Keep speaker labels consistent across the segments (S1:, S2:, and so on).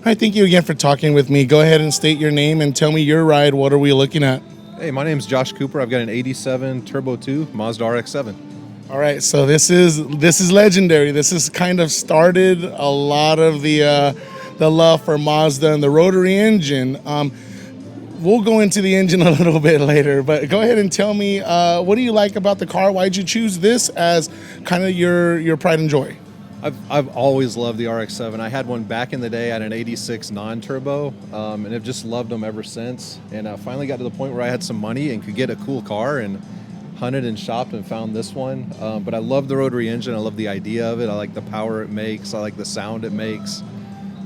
S1: Hi, thank you again for talking with me. Go ahead and state your name and tell me your ride. What are we looking at?
S2: Hey, my name's Josh Cooper. I've got an 87 Turbo 2 Mazda RX-7.
S1: All right, so this is legendary. This has kind of started a lot of the love for Mazda and the rotary engine. We'll go into the engine a little bit later, but go ahead and tell me what do you like about the car? Why'd you choose this as kind of your pride and joy?
S2: I've always loved the RX-7. I had one back in the day. I had an 86 non-turbo, and I've just loved them ever since. And I finally got to the point where I had some money and could get a cool car and hunted and shopped and found this one. But I love the rotary engine. I love the idea of it. I like the power it makes. I like the sound it makes.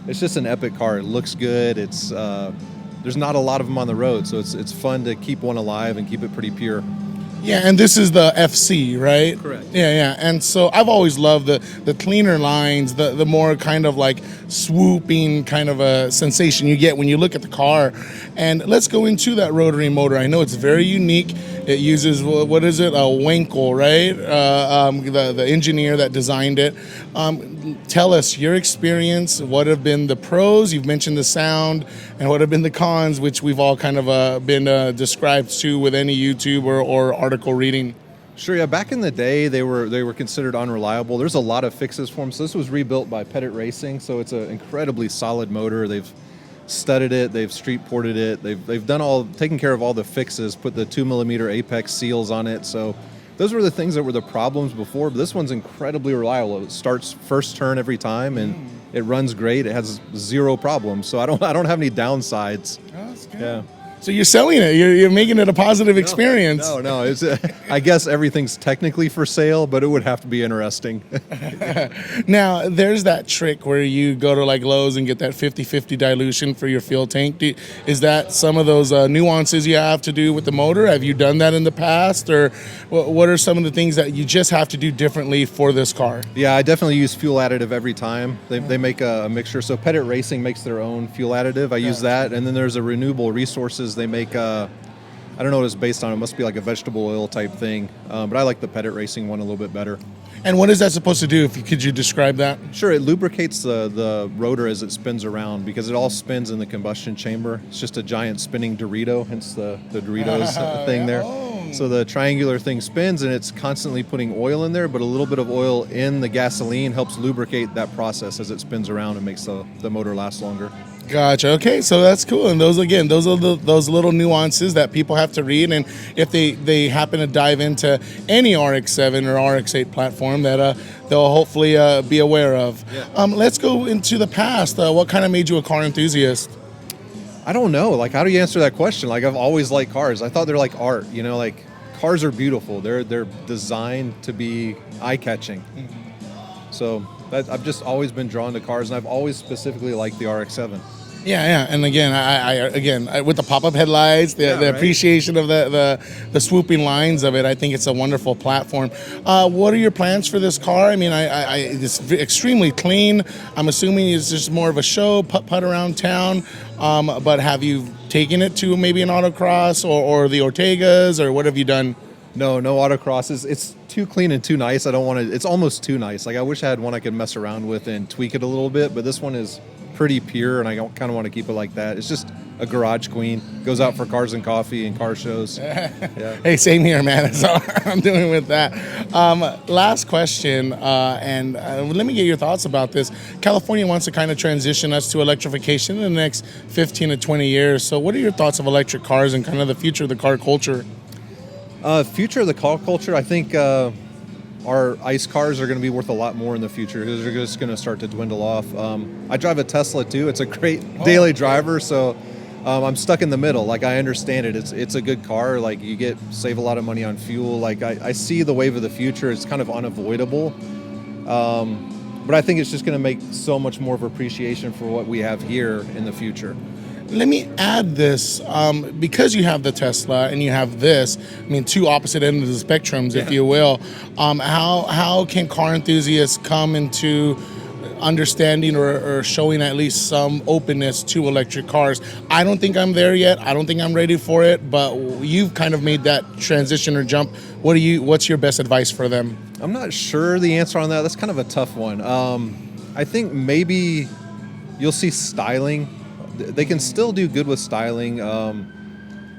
S2: It's just an epic car. It looks good. It's there's not a lot of them on the road, so it's fun to keep one alive and keep it pretty pure.
S1: Yeah, and this is the FC, right?
S2: Correct.
S1: Yeah. And so I've always loved the cleaner lines, the more kind of like swooping kind of a sensation you get when you look at the car. And let's go into that rotary motor. I know it's very unique. It uses, what is it, a Wankel, right? The engineer that designed it. Tell us your experience. What have been the pros? You've mentioned the sound, and what have been the cons, which we've all kind of been described to with any YouTube or article reading.
S2: Sure, yeah. Back in the day, they were considered unreliable. There's a lot of fixes for them. So this was rebuilt by Pettit Racing, so it's an incredibly solid motor. They've studded it, they've street ported it, they've taken care of all the fixes, put the 2mm apex seals on it. So those were the things that were the problems before, but this one's incredibly reliable. It starts first turn every time, and it runs great. It has zero problems, so I don't have any downsides.
S1: Oh, that's good.
S2: Yeah.
S1: So you're selling it. You're making it a positive experience.
S2: No. It's I guess everything's technically for sale, but it would have to be interesting.
S1: Now, there's that trick where you go to like Lowe's and get that 50-50 dilution for your fuel tank. Is that some of those nuances you have to do with the motor? Have you done that in the past? Or what are some of the things that you just have to do differently for this car?
S2: Yeah, I definitely use fuel additive every time. They make a mixture. So Pettit Racing makes their own fuel additive. I use that. And then there's a Renewable Resources. They make I don't know what it's based on. It must be like a vegetable oil type thing. But I like the Pettit Racing one a little bit better.
S1: And what is that supposed to do? Could you describe that?
S2: Sure, it lubricates the rotor as it spins around because it all spins in the combustion chamber. It's just a giant spinning Dorito, hence the Doritos thing there. So the triangular thing spins and it's constantly putting oil in there, but a little bit of oil in the gasoline helps lubricate that process as it spins around and makes the motor last longer.
S1: Gotcha. Okay, so that's cool. And those are those little nuances that people have to read. And if they happen to dive into any RX-7 or RX-8 platform, that they'll hopefully be aware of.
S2: Yeah.
S1: Let's go into the past. What kind of made you a car enthusiast?
S2: I don't know. Like, how do you answer that question? Like, I've always liked cars. I thought they're like art. You know, like cars are beautiful. They're designed to be eye-catching. Mm-hmm. So I've just always been drawn to cars, and I've always specifically liked the RX-7.
S1: Yeah, and again, I with the pop-up headlights, the appreciation of the swooping lines of it, I think it's a wonderful platform. What are your plans for this car? I mean, it's extremely clean. I'm assuming it's just more of a show, putt around town. But have you taken it to maybe an autocross or the Ortegas, or what have you done?
S2: No autocross. It's too clean and too nice. I don't want to. It's almost too nice. Like, I wish I had one I could mess around with and tweak it a little bit, but this one is pretty pure, and I kind of want to keep it like that. It's just a garage queen. Goes out for cars and coffee and car shows. Yeah.
S1: Hey, same here, man. That's all I'm doing with that. Last question, and let me get your thoughts about this. California wants to kind of transition us to electrification in the next 15 to 20 years. So what are your thoughts of electric cars and kind of the future of the car culture?
S2: Future of the car culture, I think our ICE cars are going to be worth a lot more in the future because they're just going to start to dwindle off. I drive a Tesla too. It's a great daily driver, so I'm stuck in the middle. Like, I understand it. It's a good car. Like, you save a lot of money on fuel. Like, I see the wave of the future. It's kind of unavoidable. But I think it's just going to make so much more of appreciation for what we have here in the future.
S1: Let me add this, because you have the Tesla and you have this, I mean, two opposite ends of the spectrums, if you will. How can car enthusiasts come into understanding or showing at least some openness to electric cars? I don't think I'm there yet. I don't think I'm ready for it, but you've kind of made that transition or jump. What's your best advice for them?
S2: I'm not sure the answer on that. That's kind of a tough one. I think maybe You'll see styling. They can still do good with styling.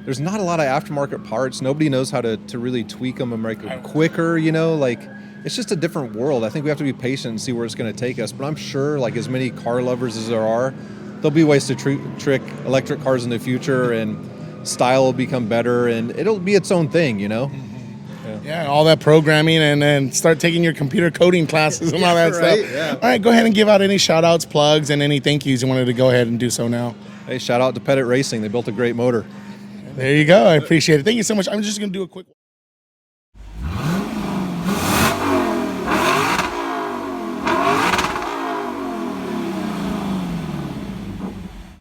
S2: There's not a lot of aftermarket parts. Nobody knows how to really tweak them and make them quicker, you know, like it's just a different world. I think we have to be patient and see where it's going to take us. But I'm sure, like as many car lovers as there are, there'll be ways to trick electric cars in the future, and style will become better, and it'll be its own thing, you know?
S1: Yeah, all that programming, and then start taking your computer coding classes and all that
S2: right,
S1: stuff.
S2: yeah.
S1: All right, go ahead and give out any shout outs, plugs, and any thank yous you wanted to go ahead and do so now.
S2: Hey, shout out to Pettit Racing. They built a great motor.
S1: There you go. I appreciate it. Thank you so much. I'm just going to do a quick